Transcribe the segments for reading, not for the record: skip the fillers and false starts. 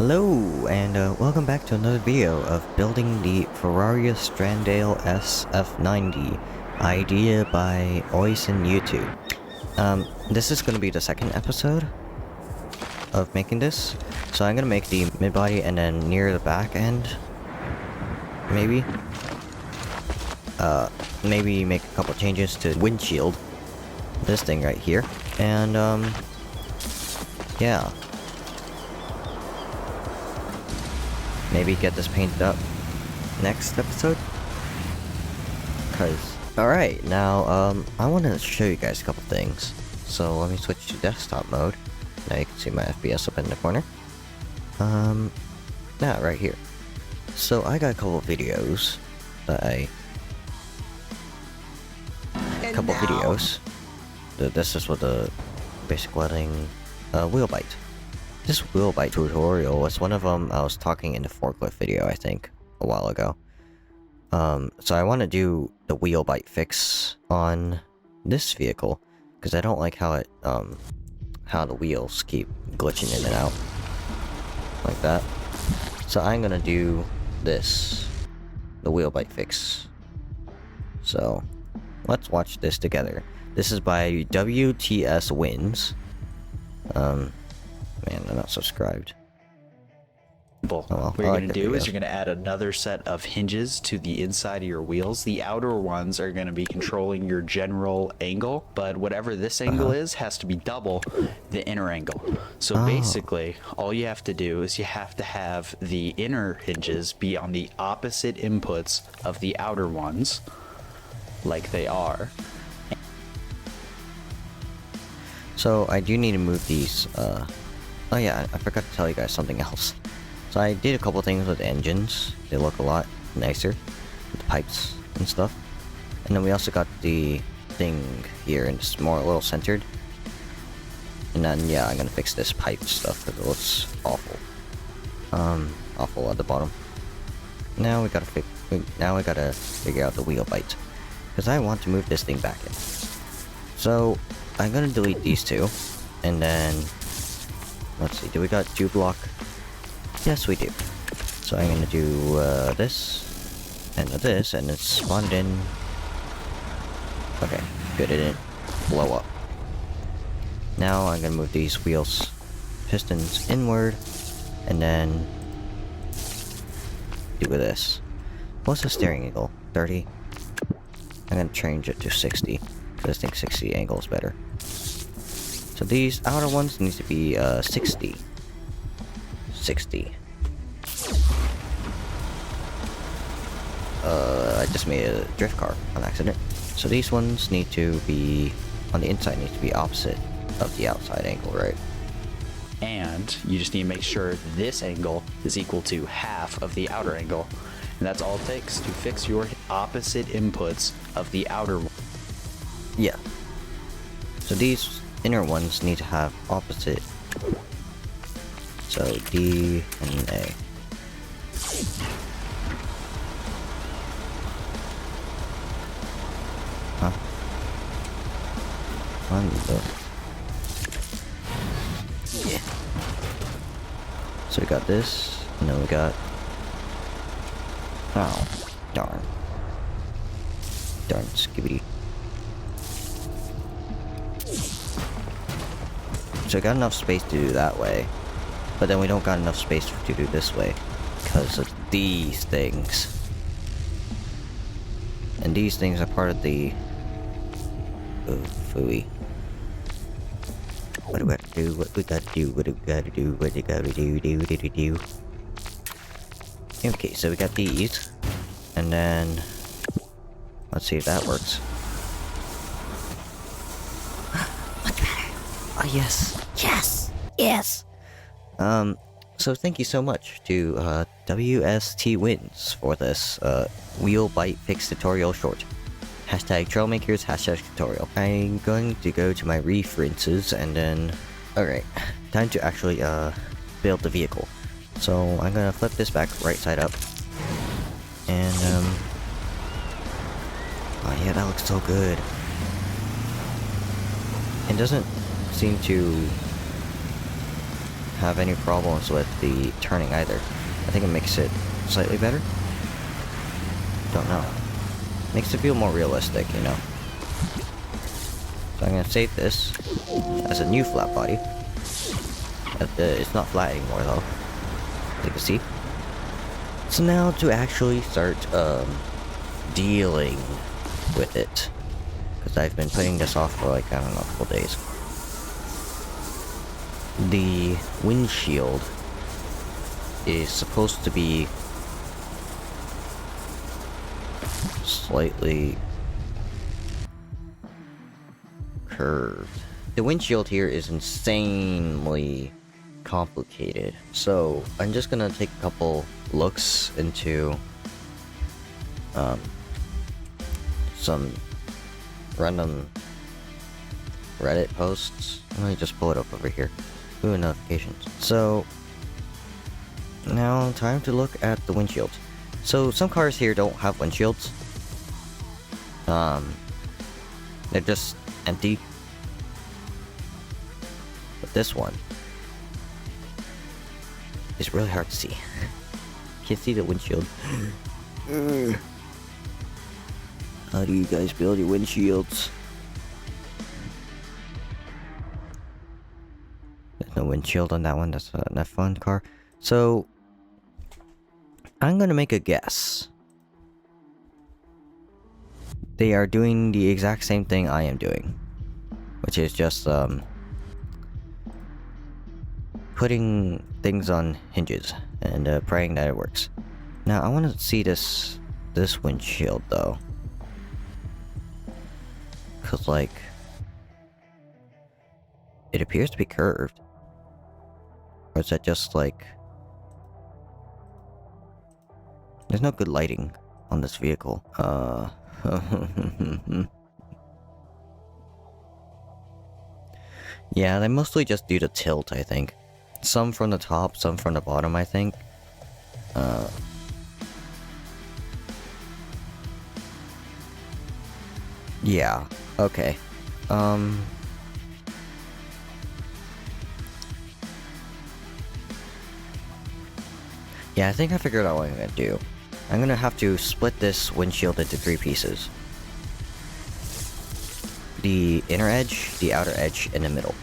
Hello, and welcome back to another video of building the Ferrari Stradale SF90, idea by Ois and YouTube. This is going to be the second episode of making this, so I'm going to make the mid-body and then near the back end, maybe. Maybe make a couple changes to windshield, this thing right here, and yeah. Maybe get this painted up next episode. Alright, now, I want to show you guys a couple things. So, let me switch to desktop mode. Now you can see my FPS up in the corner. Now, right here. So, I got a couple videos that This is what the basic welding, wheel bite. This wheel bite tutorial was one of them I was talking in the forklift video, I think, a while ago. So I want to do the wheel bite fix on this vehicle, because I don't like how it, how the wheels keep glitching in and out, like that. So I'm gonna do this, the wheel bite fix. So, let's watch this together. This is by WTS Wins. Man, I'm not subscribed. Oh, well, what you're going to do is you're going to add another set of hinges to the inside of your wheels. The outer ones are going to be controlling your general angle, but whatever this angle is has to be double the inner angle. So basically, all you have to do is you have to have the inner hinges be on the opposite inputs of the outer ones, like they are. So I do need to move these, oh yeah, I forgot to tell you guys something else. So I did a couple things with the engines. They look a lot nicer, with the pipes and stuff. And then we also got the thing here, and it's more a little centered. And then, yeah, I'm gonna fix this pipe stuff, because it looks awful. Awful at the bottom. Now we gotta figure out the wheel bite, because I want to move this thing back in. So, I'm gonna delete these two, and then, let's see, do we got 2 block? Yes, we do. So I'm gonna do this, and it's spawned in. Okay, good, it didn't blow up. Now I'm gonna move these wheels, pistons inward, and then do this. What's the steering angle? 30? I'm gonna change it to 60, because I think 60 angle is better. So these outer ones need to be 60. 60. I just made a drift car on accident. So these ones need to be, on the inside, need to be opposite of the outside angle, right? And you just need to make sure this angle is equal to half of the outer angle. And that's all it takes to fix your opposite inputs of the outer one. Yeah. So these inner ones need to have opposite. So D and A. Huh? Yeah. So we got this, and then we got. Oh, darn. Darn skibbity. So I got enough space to do that way, but then we don't got enough space to do this way because of these things. And these things are part of the phooey. What do we gotta do? What we gotta do? What do we gotta do? What do we gotta do? Okay, so we got these, and then let's see if that works. Much better. Oh yes. Yes! Yes! So thank you so much to, WST Wins for this, wheel bite fix tutorial short. Hashtag Trailmakers, hashtag tutorial. I'm going to go to my references and then... Alright, time to actually, build the vehicle. So I'm gonna flip this back right side up. And, oh yeah, that looks so good. It doesn't seem to have any problems with the turning either. I think it makes it slightly better. Don't know. Makes it feel more realistic, you know. So I'm gonna save this as a new flat body. It's not flat anymore though, as you can see. So now to actually start dealing with it, because I've been putting this off for like, I don't know, a couple days. The windshield is supposed to be slightly curved. The windshield here is insanely complicated, so I'm just gonna take a couple looks into some random Reddit posts. Let me just pull it up over here. Ooh, notifications. So now time to look at the windshield. So some cars here don't have windshields. They're just empty. But this one is really hard to see. Can't see the windshield. How do you guys build your windshields? There's no windshield on that one. That's an F1 car. So I'm gonna make a guess. They are doing the exact same thing I am doing, which is just putting things on hinges and praying that it works. Now I want to see this windshield though, cause like it appears to be curved, or is that just like there's no good lighting on this vehicle? Yeah, they mostly just do the tilt, I think. Some from the top, some from the bottom, I think. Yeah, okay. Yeah, I think I figured out what I'm gonna do. I'm gonna have to split this windshield into 3 pieces. The inner edge, the outer edge, and the middle.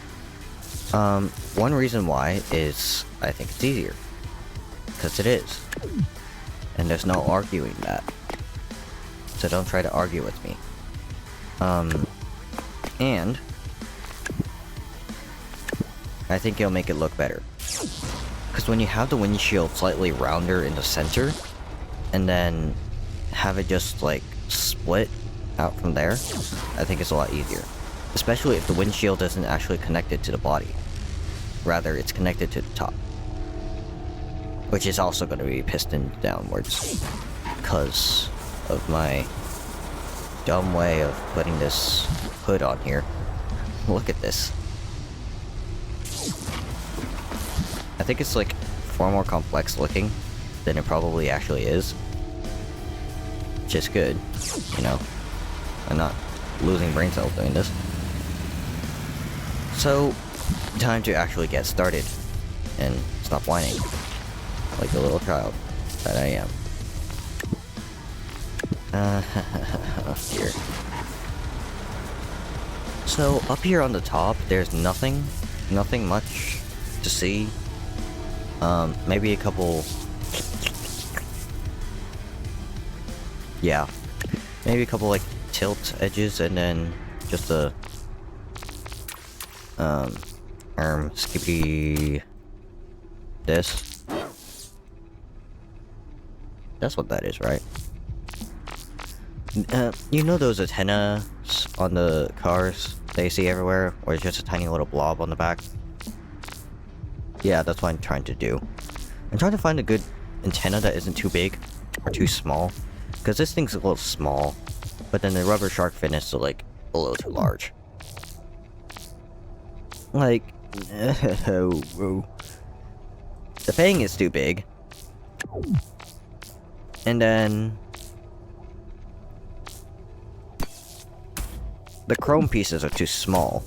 One reason why is I think it's easier. Because it is. And there's no arguing that. So don't try to argue with me. And I think it'll make it look better. Because when you have the windshield slightly rounder in the center, and then have it just like split out from there, I think it's a lot easier. Especially if the windshield isn't actually connected to the body. Rather, it's connected to the top. Which is also going to be pistoned downwards. Because of my dumb way of putting this hood on here. Look at this. I think it's like far more complex looking than it probably actually is. Which is good, you know. I'm not losing brain cells doing this. So, time to actually get started and stop whining like a little child that I am. Here. So, up here on the top, there's nothing much to see. Maybe a couple... Yeah. Maybe a couple, like, tilt edges, and then just a... skippy... this. That's what that is, right? You know those antennas on the cars that you see everywhere, where it's just a tiny little blob on the back? Yeah, that's what I'm trying to do. I'm trying to find a good antenna that isn't too big or too small, because this thing's a little small, but then the rubber shark fin is still like a little too large. Like, the fang is too big, and then the chrome pieces are too small,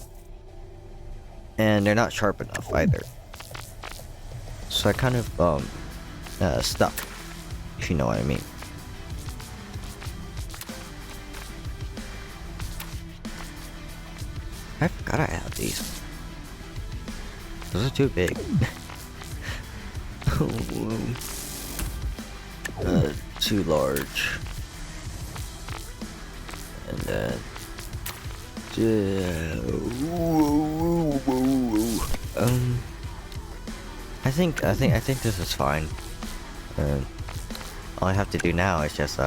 and they're not sharp enough either. so I kind of stuck, if you know what I mean. I forgot I have these. Those are too big. Too large. And then I think this is fine. All I have to do now is just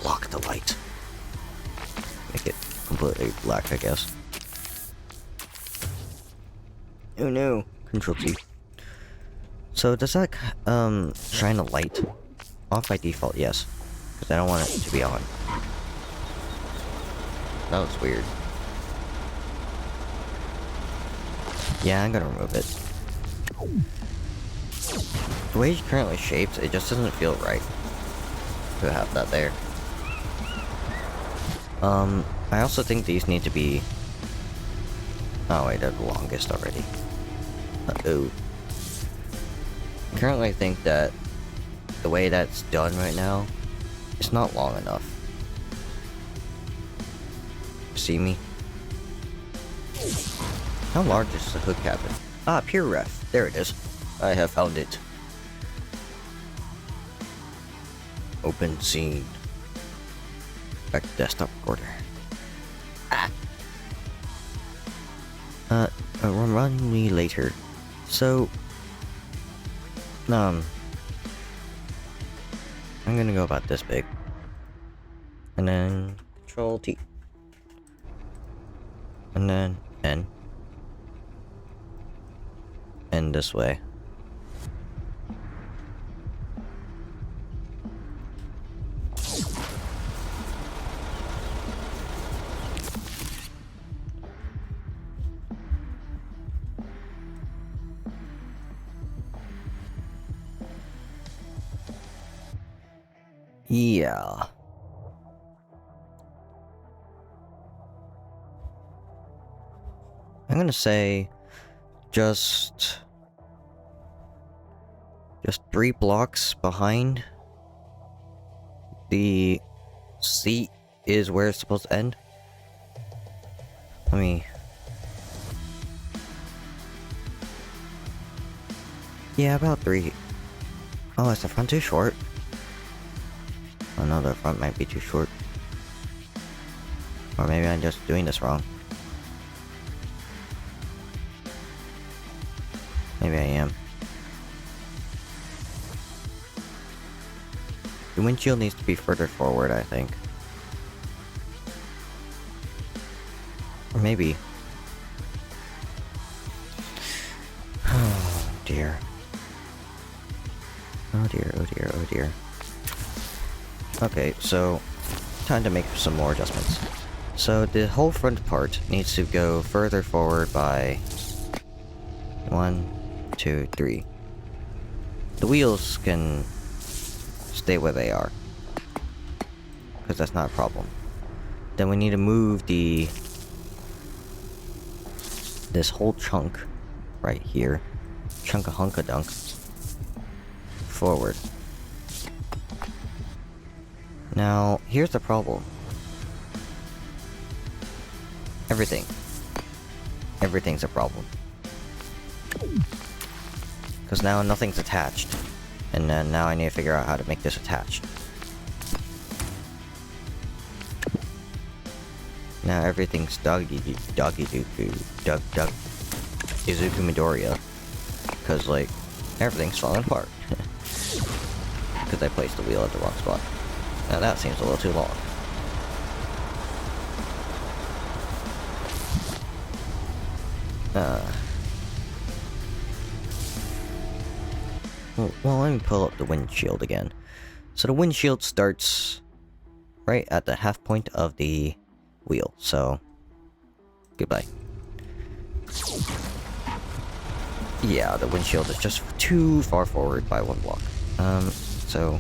block the light. Make it completely black, I guess. Oh no, Control T. So does that shine a light? Off by default, yes. Because I don't want it to be on. That was weird. Yeah, I'm gonna remove it. The way it's currently shaped, it just doesn't feel right to have that there. I also think these need to be... Oh wait, they're the longest already. Uh-oh. Currently I think that the way that's done right now, it's not long enough. See me? How large is the hood cabin? Ah, pure ref. There it is. I have found it. Open scene. Back to desktop recorder. Run me later. So, I'm gonna go about this big. And then Control T. And then N. And this way. Yeah. I'm gonna say just 3 blocks behind the seat is where it's supposed to end. Let me... Yeah, about 3. Oh, is the front too short? Oh no, the front might be too short. Or maybe I'm just doing this wrong. Maybe I am. The windshield needs to be further forward, I think. Or maybe... Oh dear. Oh dear, oh dear, oh dear. Okay, so... time to make some more adjustments. So the whole front part needs to go further forward by... 1, 2, 3. The wheels can stay where they are, because that's not a problem. Then we need to move this whole chunk right here, chunk of hunk-a-dunk, forward. Now here's the problem. Everything's a problem. Because now nothing's attached. And then now I need to figure out how to make this attached. Now everything's doggy doo dug Izuku Midoriya. Because like, everything's falling apart. Because I placed the wheel at the wrong spot. Now that seems a little too long. Well, let me pull up the windshield again. So the windshield starts right at the half point of the wheel, so goodbye. Yeah, the windshield is just too far forward by 1 block. So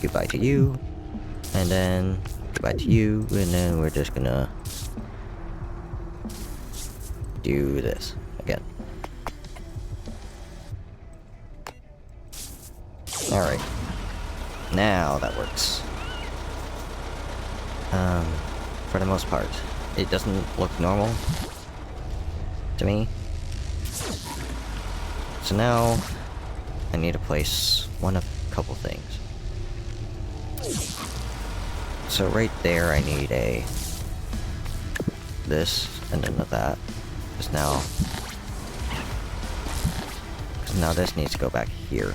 goodbye to you, and then goodbye to you, and then we're just gonna do this. again. Alright. Now that works. For the most part. It doesn't look normal to me. So now I need to place one of a couple things. So right there I need a this and then that. Because now this needs to go back here.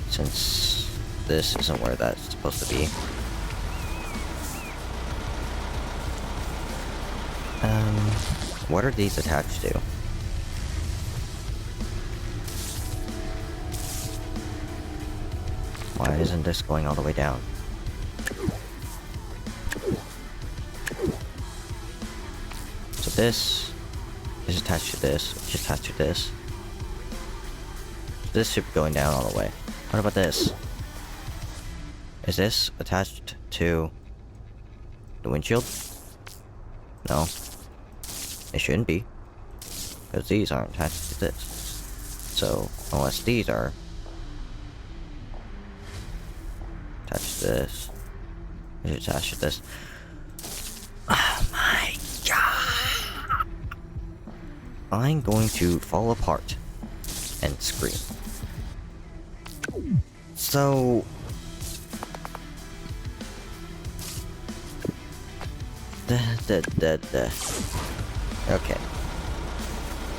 Since this isn't where that's supposed to be. What are these attached to? Why isn't this going all the way down? So this is attached to this, which is attached to this. This should be going down all the way. What about this? Is this attached to the windshield? No. It shouldn't be. Because these aren't attached to this. So, unless these are attached to this. Which is attached to this. Oh my god! I'm going to fall apart and scream. So... Okay.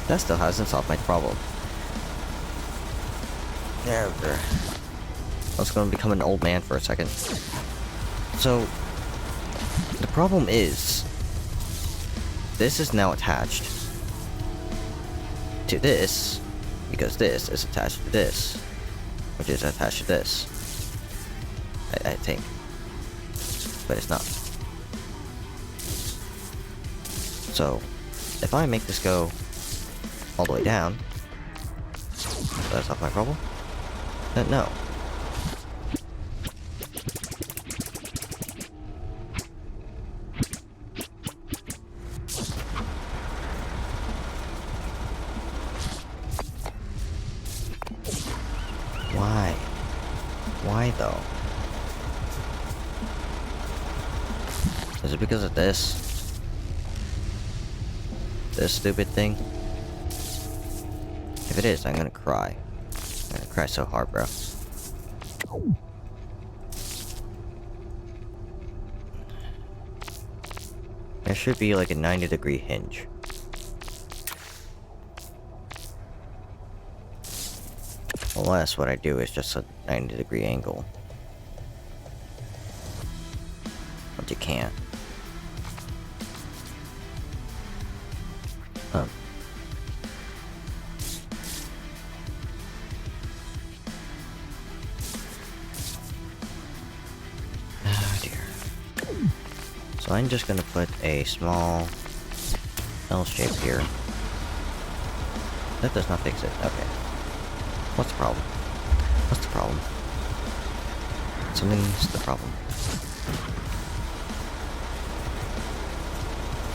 That still hasn't solved my problem. There we go. I was gonna become an old man for a second. So, the problem is, this is now attached to this, because this is attached to this, which is attached to this. I think. But it's not. So, if I make this go all the way down, that's not my problem? No. Why? Why though? Is it because of this? This stupid thing? If it is, I'm gonna cry. I'm gonna cry so hard, bro. There should be like a 90-degree hinge. Unless what I do is just a 90-degree angle. But you can't. Oh dear. So I'm just gonna put a small L shape here. That does not fix it. Okay. What's the problem? What's the problem? Something's the problem.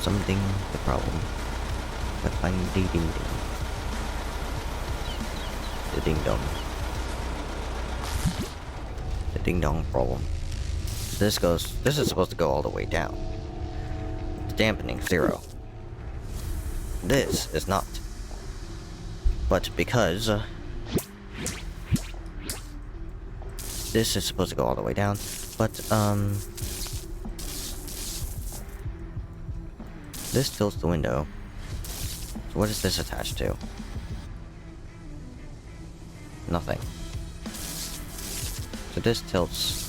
Something the problem. But I'm ding ding. The ding dong. The ding dong problem. This is supposed to go all the way down. The dampening 0. This is not. But because this is supposed to go all the way down, but this tilts the window. So what is this attached to? Nothing. So this tilts.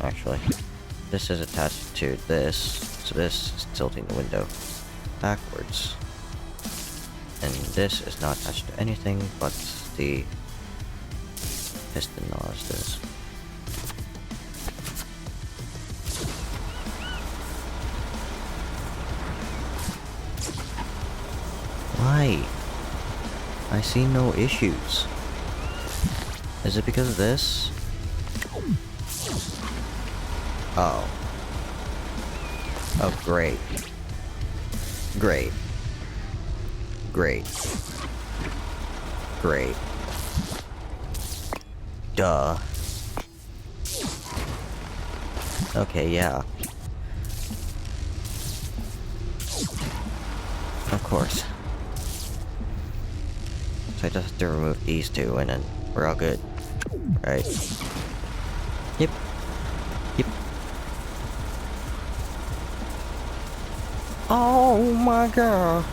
Actually, this is attached to this, so this is tilting the window backwards. And this is not attached to anything but the piston nozzles. Why? I see no issues. Is it because of this? Oh. Oh, great. Great. Great. Great. Duh. Okay, yeah. Of course. So I just have to remove these two and then we're all good. Right. Yep. Yep. Oh my god.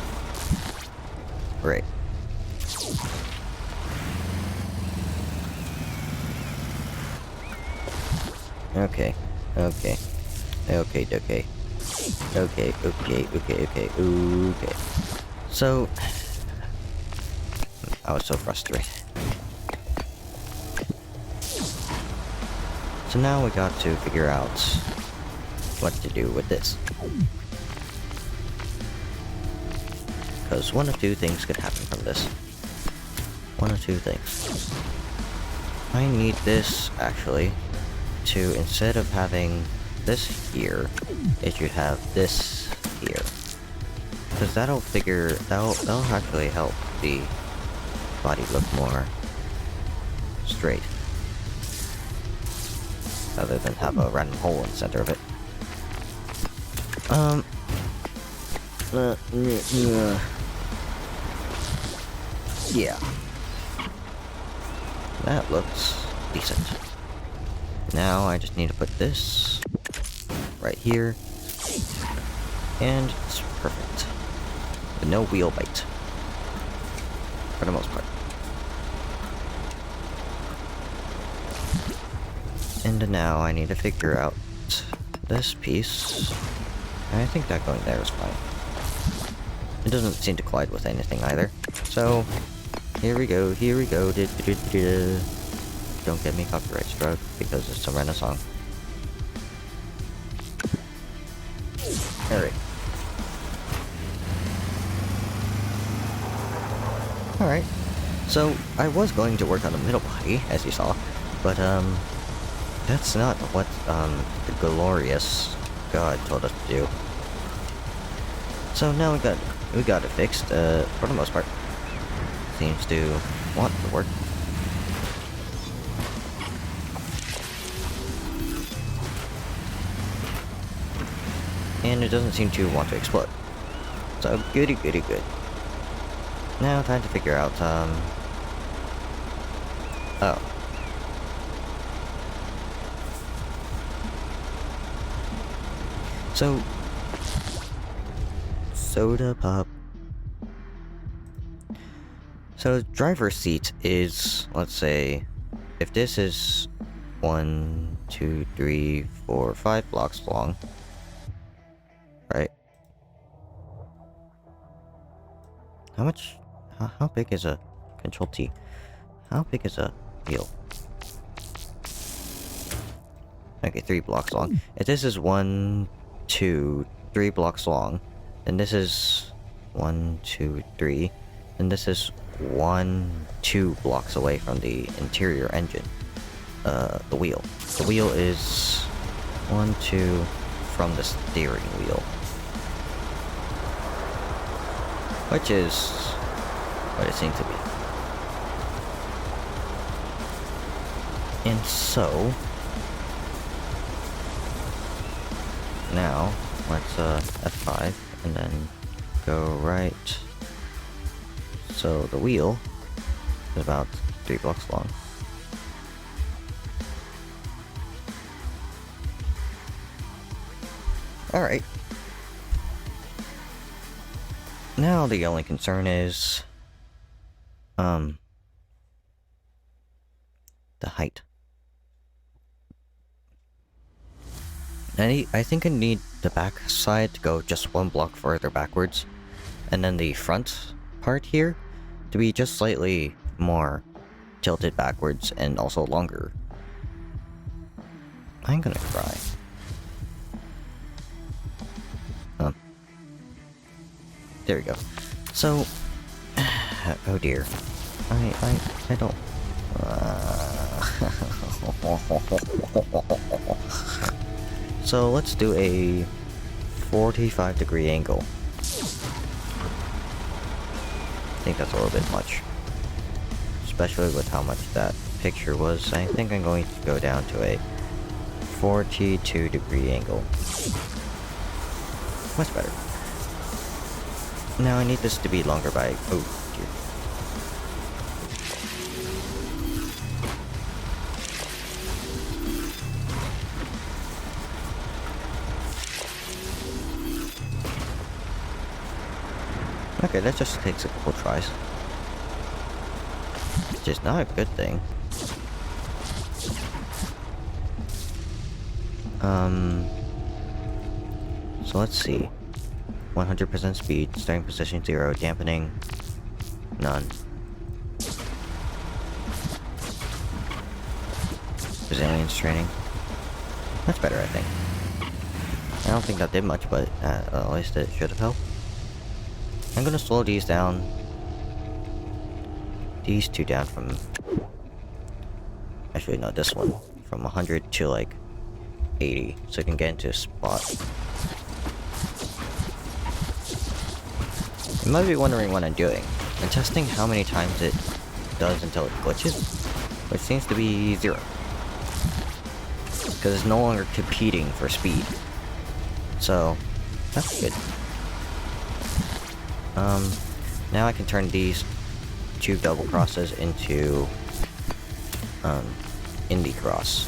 Great. Okay. Okay. Okay, okay. Okay, okay, okay, okay, okay. So... I was so frustrated. So now we got to figure out what to do with this. Because one of two things could happen from this. One of two things. I need this, actually, to, instead of having this here, it should have this here. Because that'll actually help the body look more straight. Rather than have a random hole in the center of it. Yeah. That looks decent. Now I just need to put this right here. And it's perfect. But no wheel bite. For the most part. And now I need to figure out this piece. And I think that going there is fine. It doesn't seem to collide with anything either. So, here we go, here we go. Don't get me copyright struck because it's a Renaissance. Alright. Alright. So, I was going to work on the middle body, as you saw, but, that's not what, the glorious God told us to do. So now we got it fixed, for the most part. Seems to want to work. And it doesn't seem to want to explode. So, goody goody good. Now, time to figure out, oh. So, soda pop. So, the driver's seat is, let's say, if this is 1, 2, 3, 4, 5 blocks long, right? How big is a Control T? How big is a wheel? Okay, 3 blocks long. If this is 1, 2, 3 blocks long, then this is 1, 2, 3, and this is 1, 2 blocks away from the interior engine. The wheel. The wheel is 1, 2 from the steering wheel. Which is what it seems to be. And so now let's F5 and then go right. So the wheel is about 3 blocks long. Alright. Now the only concern is the height. I think I need the back side to go just 1 block further backwards, and then the front part here to be just slightly more tilted backwards and also longer. I'm gonna cry. There we go. So, oh dear, I don't. So let's do a 45-degree angle. think that's a little bit much. Especially with how much that picture was. I think I'm going to go down to a 42-degree angle. Much better. Now I need this to be longer by... oh, dear. Okay, that just takes a couple tries. Which is not a good thing. So let's see. 100% speed, starting position 0, dampening, none. Resilience training. That's better, I think. I don't think that did much, but at least it should have helped. I'm gonna slow these down. These two down from... actually, no, this one. From 100 to, like, 80. So I can get into a spot. You might be wondering what I'm doing. I'm testing how many times it does until it glitches. Which seems to be 0. Because it's no longer competing for speed. So, that's good. Now I can turn these two double crosses into indie cross.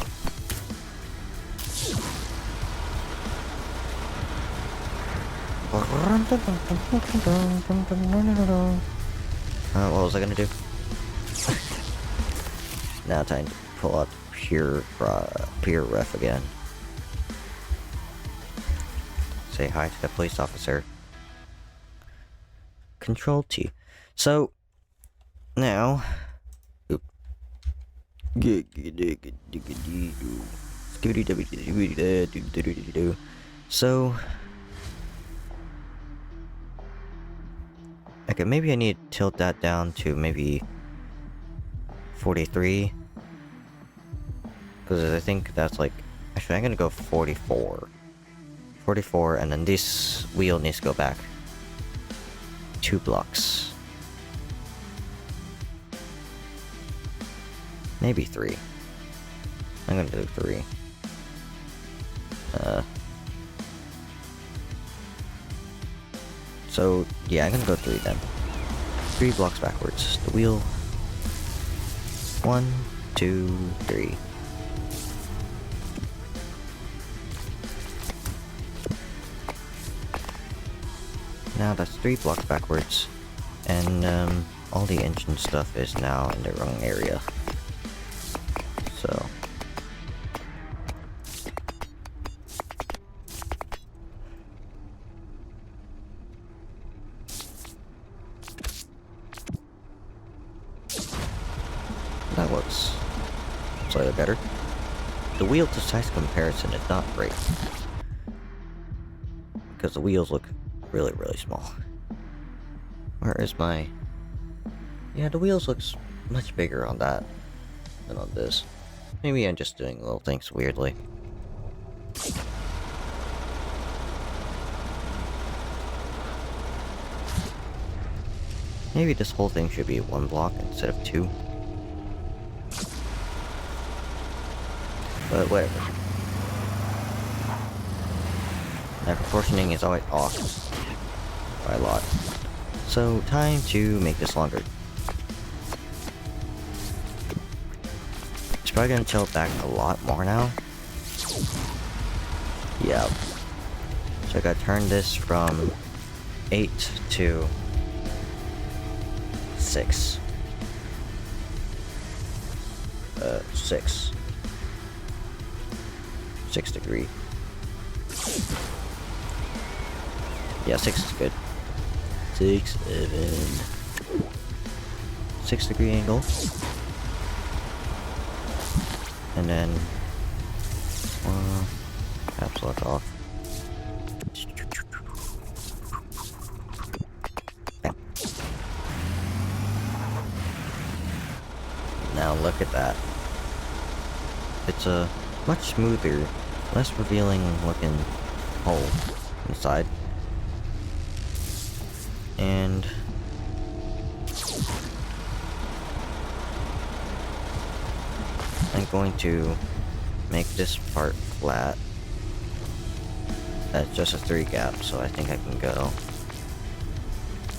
What was I gonna do? Now time to pull out pure ref again. Say hi to the police officer. Control T. So now, so okay, maybe I need to tilt that down to maybe 43, because I think that's like, actually I'm gonna go 44, and then this wheel needs to go back 2 blocks. Maybe 3. I'm gonna do 3. So, yeah, I'm gonna go 3 then. 3 blocks backwards. The wheel. 1, 2, 3. Now that's 3 blocks backwards, and all the engine stuff is now in the wrong area. So that looks slightly better. The wheel to size comparison is not great, because the wheels look really small. Where is my... yeah, the wheels looks much bigger on that than on this. Maybe I'm just doing little things weirdly. Maybe this whole thing should be 1 block instead of 2. But whatever. Now proportioning is always off by a lot. So time to make this longer. It's probably gonna tilt back a lot more now. Yeah. So I gotta turn this from 8 to 6. 6 degree. Yeah, 6 is good. 6, 7. 6 degree angle. And then caps lock off. Now look at that. It's a much smoother, less revealing looking hole inside. And I'm going to make this part flat. That's just a 3 gap, so I think I can go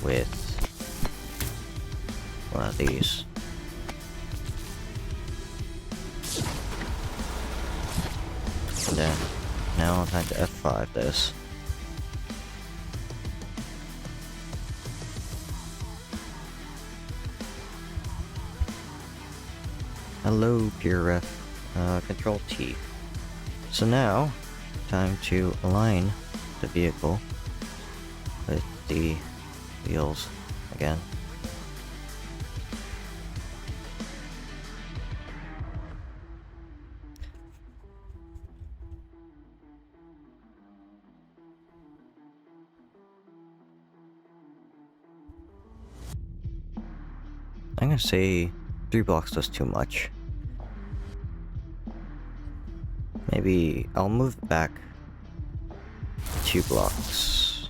with one of these. And then, now I'm time to F5 this. Hello, pure ref. Control T. So now, time to align the vehicle with the wheels again. I'm gonna say 3 blocks was too much. Maybe I'll move back 2 blocks.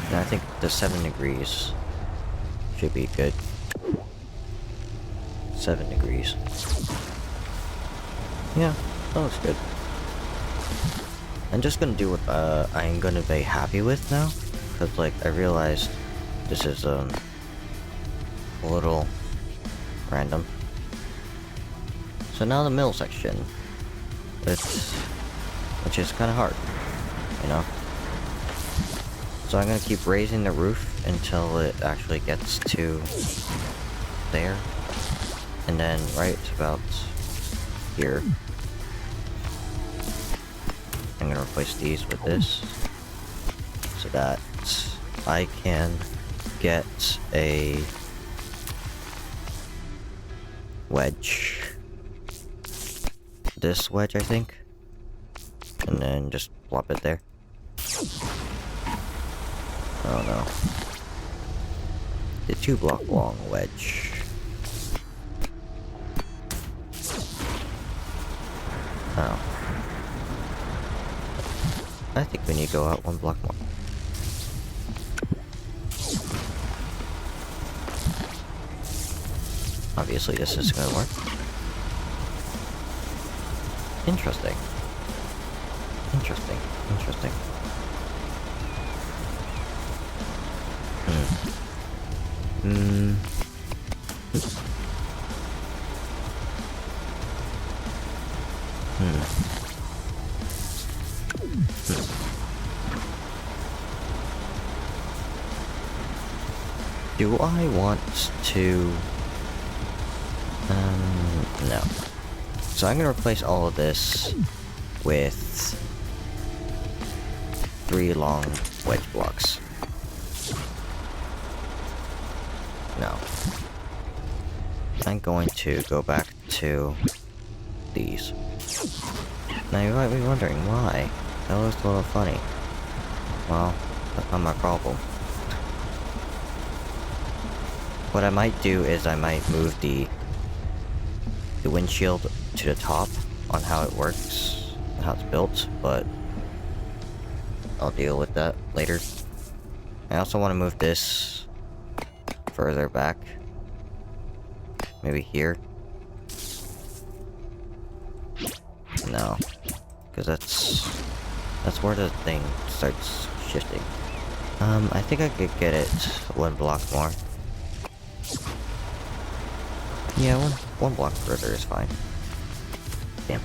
And I think the 7 degrees should be good. 7 degrees. Yeah, that looks good. I'm just gonna do what I'm gonna be happy with now, because like I realized this is a little random. So now the middle section, which is kind of hard, you know. So I'm gonna keep raising the roof until it actually gets to there. And then right about here, I'm gonna replace these with this, so that I can get a wedge. This wedge, I think. And then just plop it there. Oh no. The 2 block long wedge. Oh. I think we need to go out 1 block more. Obviously this is gonna work. Interesting. Interesting. Interesting. Do I want to... no. So I'm gonna replace all of this with 3 long wedge blocks. No. I'm going to go back to these. Now you might be wondering why. That looks a little funny. Well, that's not my problem. What I might do is I might move the windshield to the top on how it works, and how it's built, but I'll deal with that later. I also want to move this further back. Maybe here. No. Because that's where the thing starts shifting. I think I could get it 1 block more. Yeah, one block further is fine. Damn.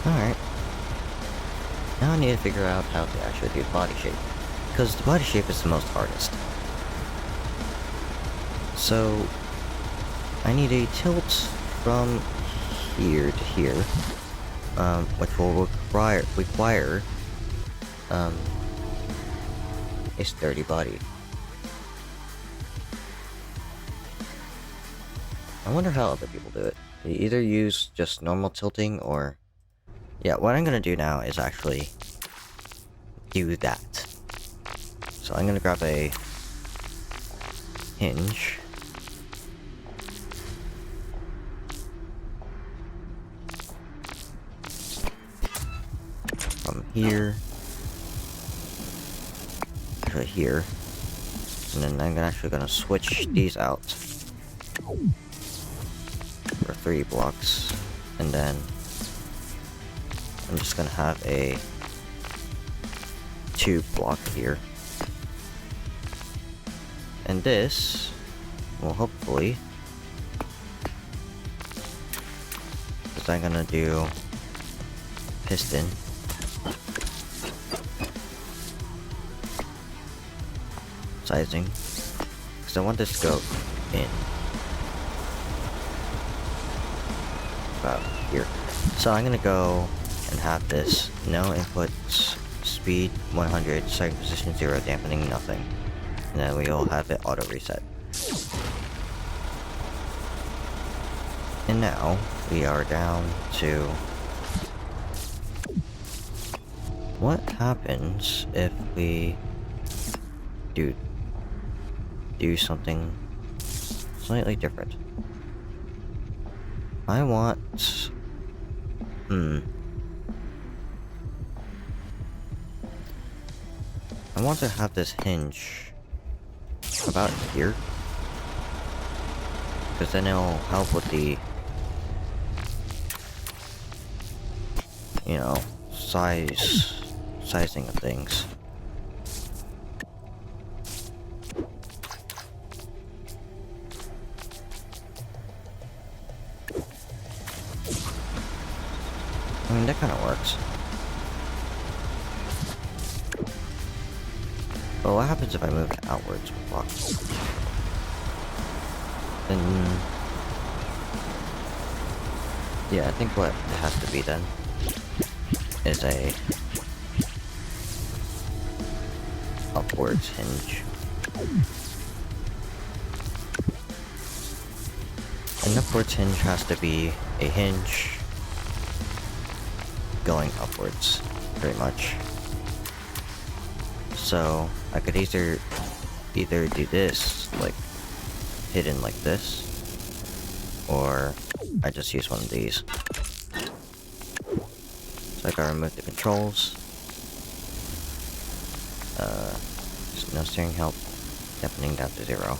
Alright. Now I need to figure out how to actually do the body shape. Because the body shape is the most hardest. So, I need a tilt from here to here, which will require a sturdy body. I wonder how other people do it. You either use just normal tilting or... Yeah, what I'm gonna do now is actually do that. So I'm gonna grab a hinge. From here. Actually here. And then I'm actually gonna switch these out. For 3 blocks. And then I'm just gonna have a 2 block here. And this will hopefully, because I'm gonna do piston. Sizing. Because I want this to go in. About here. So I'm gonna go and have this no inputs, speed 100, starting position 0, dampening nothing. And then we'll have it auto reset. And now we are down to what happens if we do something slightly different. I want I want to have this hinge about here, because then it'll help with the, you know, sizing of things. I mean, that kind of works. But what happens if I move it outwards with blocks? Then... yeah, I think what it has to be then is a upwards hinge. An upwards hinge has to be a hinge going upwards, pretty much. So I could either do this, like hidden like this, or I just use one of these. So I gotta remove the controls. Just no steering help, dampening down to 0.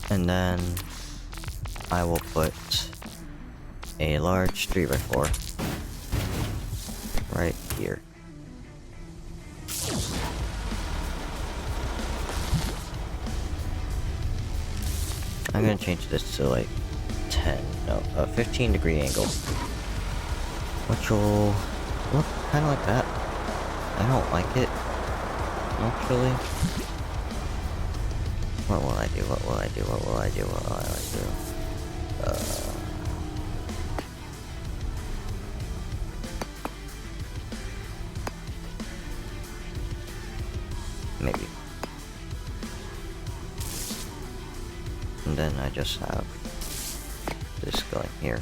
And then I will put a large 3x4 right here. I'm gonna change this to like 15-degree angle, which will look kind of like that. I don't like it, actually. What will I do? What will I do? What will I do? What will I do? Maybe. And then I just have this going here.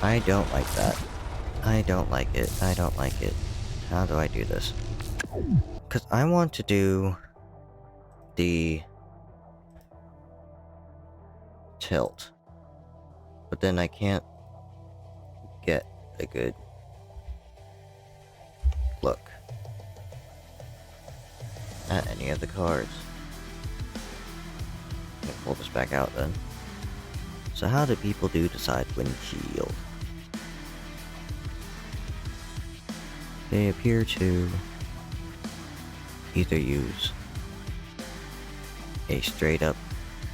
I don't like that. I don't like it. I don't like it. How do I do this? Because I want to do the tilt, but then I can't get a good look at any of the cars. I'm gonna pull this back out then. So how do people do the side windshield? They appear to either use a straight up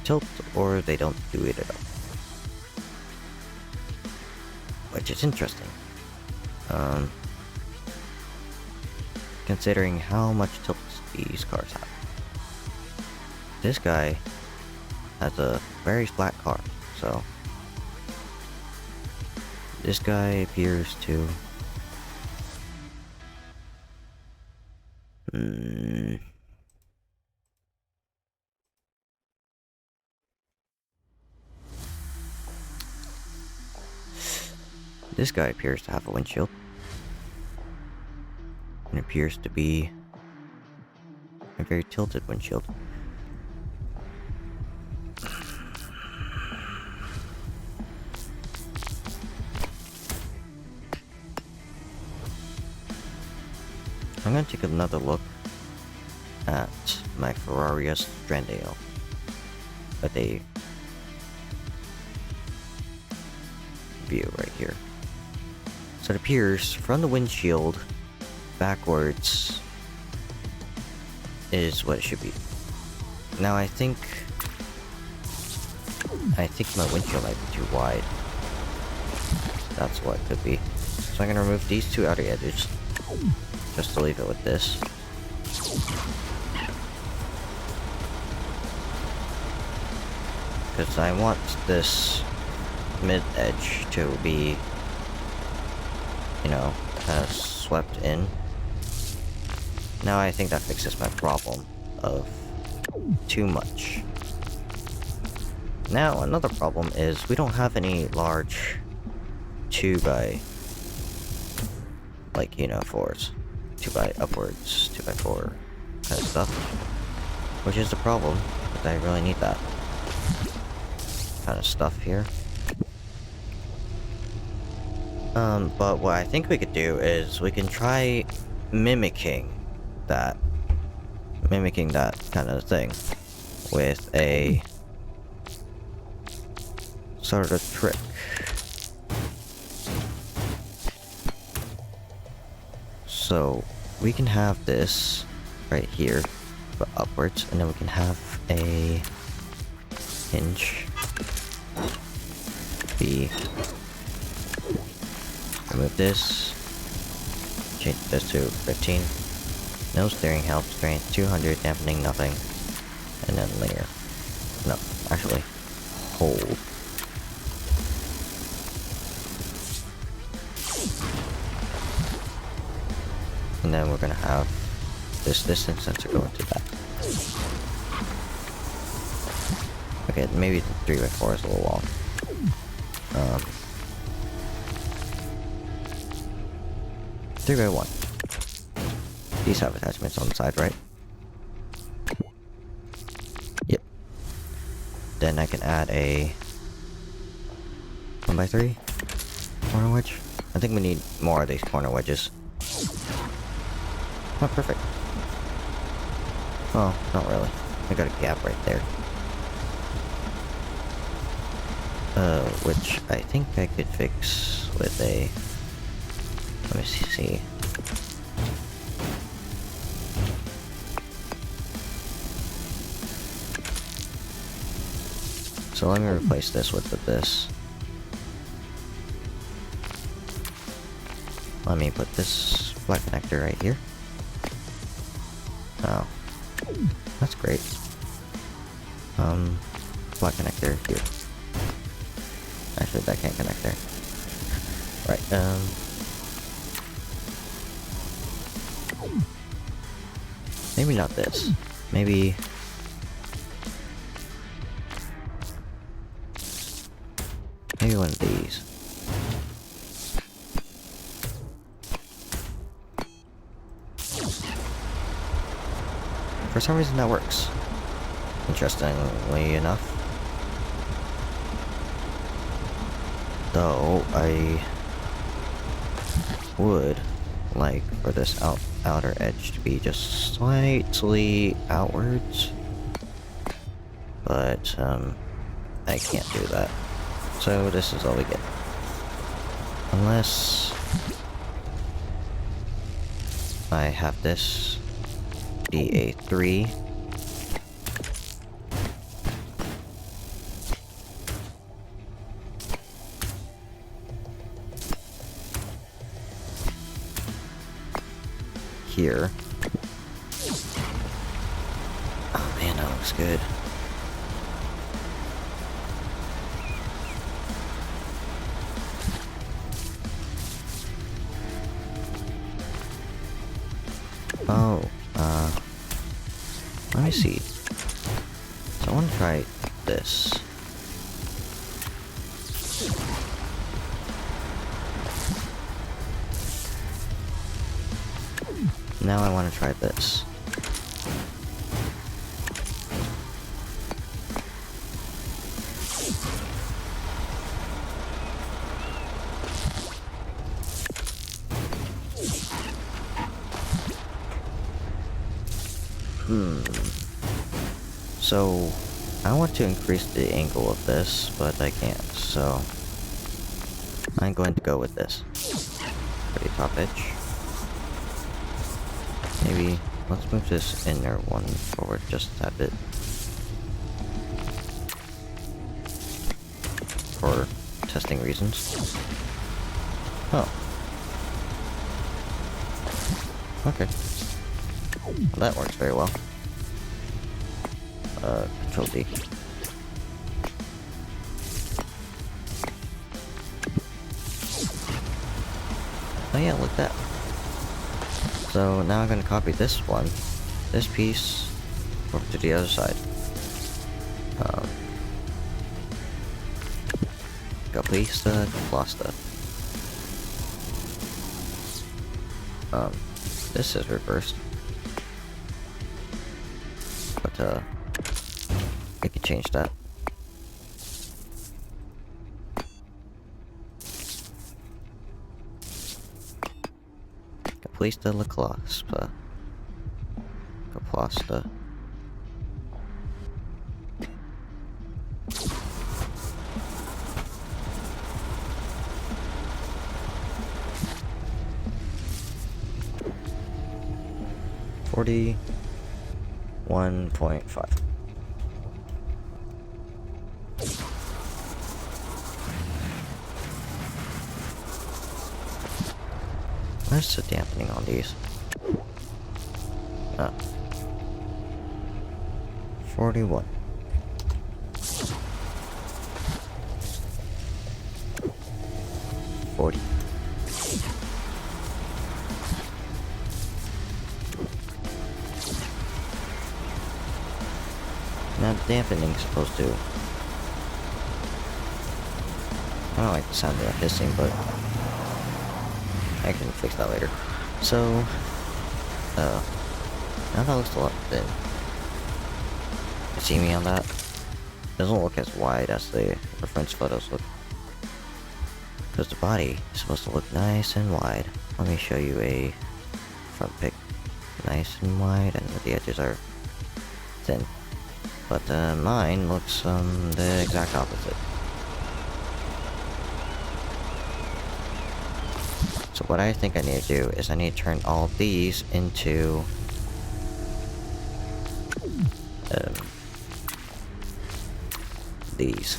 tilt or they don't do it at all. Which is interesting. Considering how much tilt these cars have. This guy has a very flat car, so this guy appears to this guy appears to have a windshield. And appears to be a very tilted windshield. I'm gonna take another look at my Ferrari Stradale with a view right here. So it appears from the windshield backwards is what it should be. Now I think my windshield might be too wide. That's what it could be. So I'm gonna remove these two outer edges just to leave it with this. Because I want this mid edge to be, you know, kind of swept in. Now I think that fixes my problem of too much. Now another problem is we don't have any large 2x, like, you know, 4s, 2x upwards, 2x4 kind of stuff, which is the problem, but I really need that kind of stuff here. But what I think we could do is we can try mimicking that kind of thing with a sort of trick. So we can have this right here, but upwards, and then we can have a hinge be. Remove this, change this to 15. No steering help, strength 200, dampening nothing, and then linear. No, actually, hold. And then we're gonna have this distance sensor go into that. Okay, maybe the 3x4 is a little long. 3x1. These have attachments on the side, right? Yep. Then I can add a 1x3 corner wedge. I think we need more of these corner wedges. Oh, perfect. Oh, not really. I got a gap right there. Which I think I could fix with a... Let me see. So let me replace this with this. Let me put this black connector right here. Oh, that's great. Black connector here. Actually, that can't connect there. Right. Maybe not this. Maybe. Maybe one of these. For some reason that works. Interestingly enough. Though I would like for this outer edge to be just slightly outwards. But I can't do that. So this is all we get. Unless I have this be a 3 here. Oh man, that looks good. Oh, let me see. So I want to try this. Now I want to try this. So, I want to increase the angle of this, but I can't, so I'm going to go with this. For the top edge. Maybe, let's move this inner one forward just a bit. For testing reasons. Oh. Okay. Well, that works very well. Control D. Oh yeah, look at that. So now I'm gonna copy this one, this piece, over to the other side. Caplista, Caplasta. This is reversed. But, I could change that. Caplista, La Claspa. Caplasta. $41.5. Where's the dampening on these? 41. Now dampening's supposed to... I don't like the sound of that hissing, but I can fix that later. So, now that looks a lot thin. You see me on that? Doesn't look as wide as the reference photos look. Because the body is supposed to look nice and wide. Let me show you a front pic. Nice and wide, and the edges are thin. But mine looks the exact opposite. So what I think I need to do is I need to turn all these into these.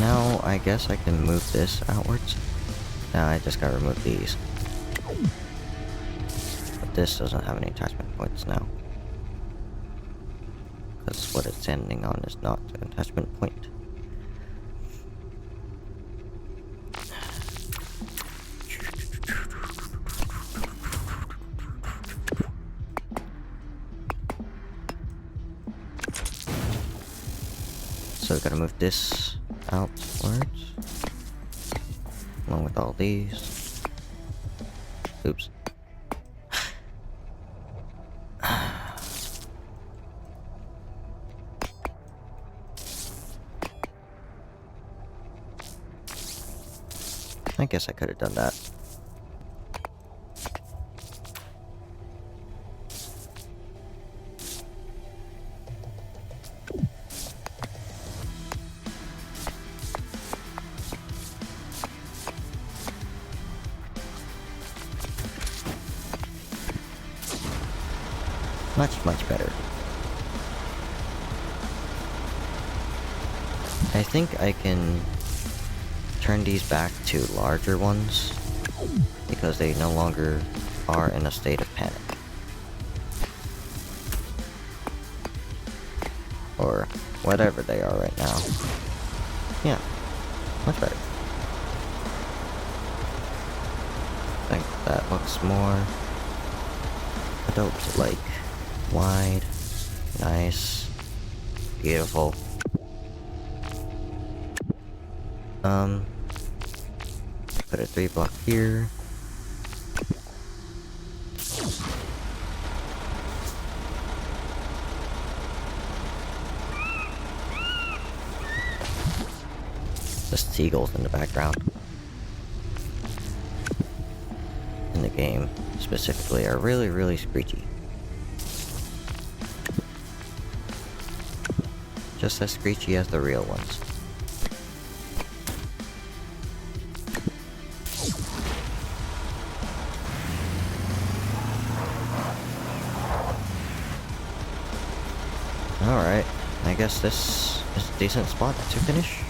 Now I guess I can move this outwards. Now I just gotta remove these. But this doesn't have any attachment points now. Because what it's standing on is not an attachment point. So we gotta move this outwards, along with all these. Oops. I guess I could have done that. Much better. I think I can turn these back to larger ones because they no longer are in a state of panic. Or whatever they are right now. Yeah, much better. I think that looks more adult like. Wide, nice, beautiful. Put a 3 block here. The seagulls in the background. In the game, specifically, are really screechy. Just as screechy as the real ones. Alright, I guess this is a decent spot to finish.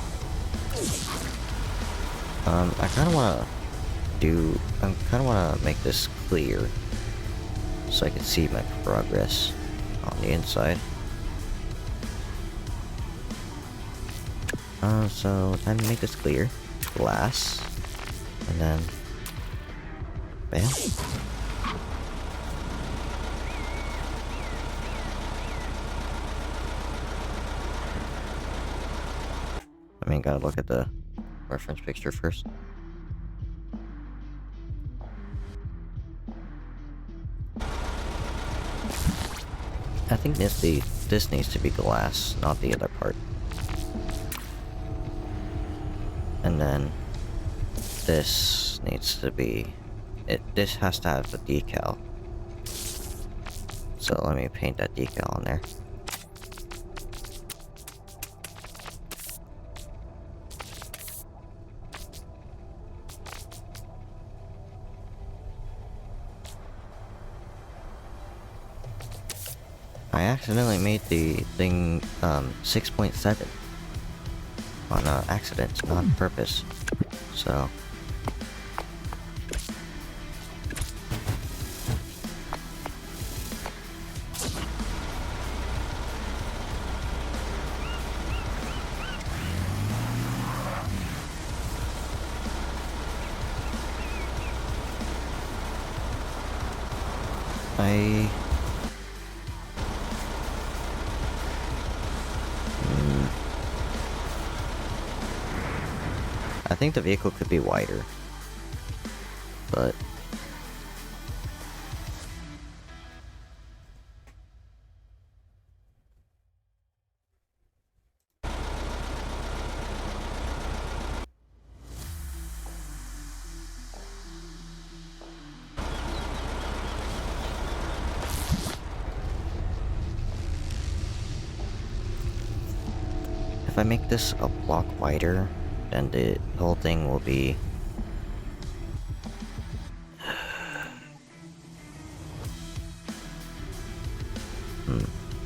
I kinda wanna make this clear so I can see my progress on the inside. So time to make this clear. Glass. And then bam. I mean, gotta look at the reference picture first. I think this needs to be glass, not the other part. And then this needs to be this has to have the decal. So let me paint that decal on there. I accidentally made the thing 6.7 on accident, not on purpose. So I think the vehicle could be wider, but if I make this a block wider, then the whole thing will be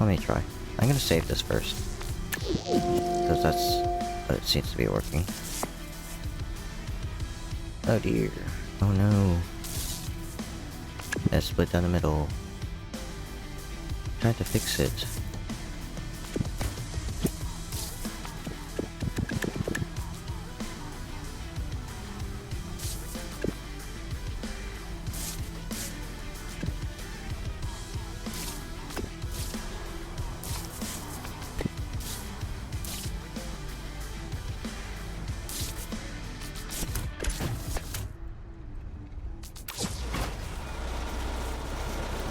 let me try. I'm gonna save this first because that's what it seems to be working. Oh dear. Oh no. It's split down the middle. Trying to fix it.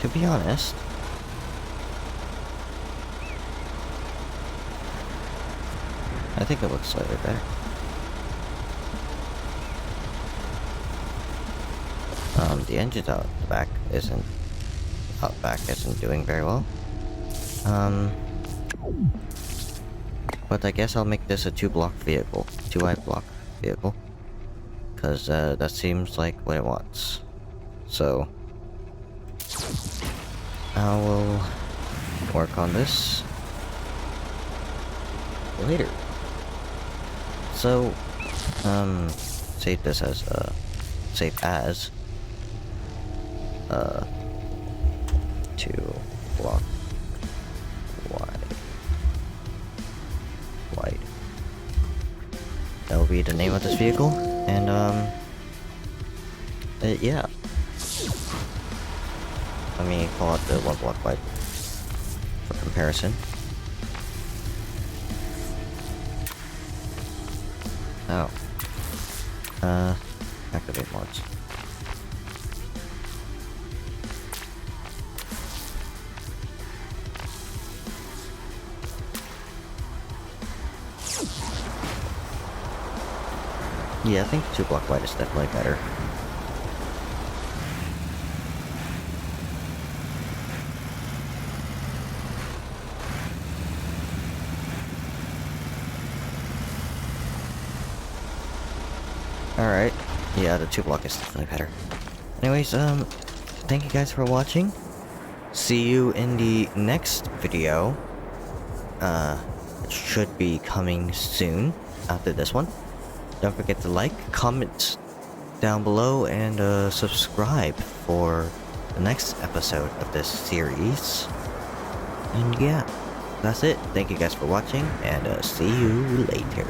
To be honest, I think it looks slightly better. The engine out the back isn't doing very well. But I guess I'll make this a 2-block vehicle, 2i block vehicle, because that seems like what it wants. So I will work on this later. So save this as save as 2-block wide. That will be the name of this vehicle, and yeah. Let me call it the 1-block wide for comparison. Oh. Activate mods. Yeah, I think 2-block wide is definitely better. Alright. Yeah, the 2-block is definitely better. Anyways, thank you guys for watching. See you in the next video. It should be coming soon after this one. Don't forget to like, comment down below, and subscribe for the next episode of this series. And yeah, that's it. Thank you guys for watching, and see you later.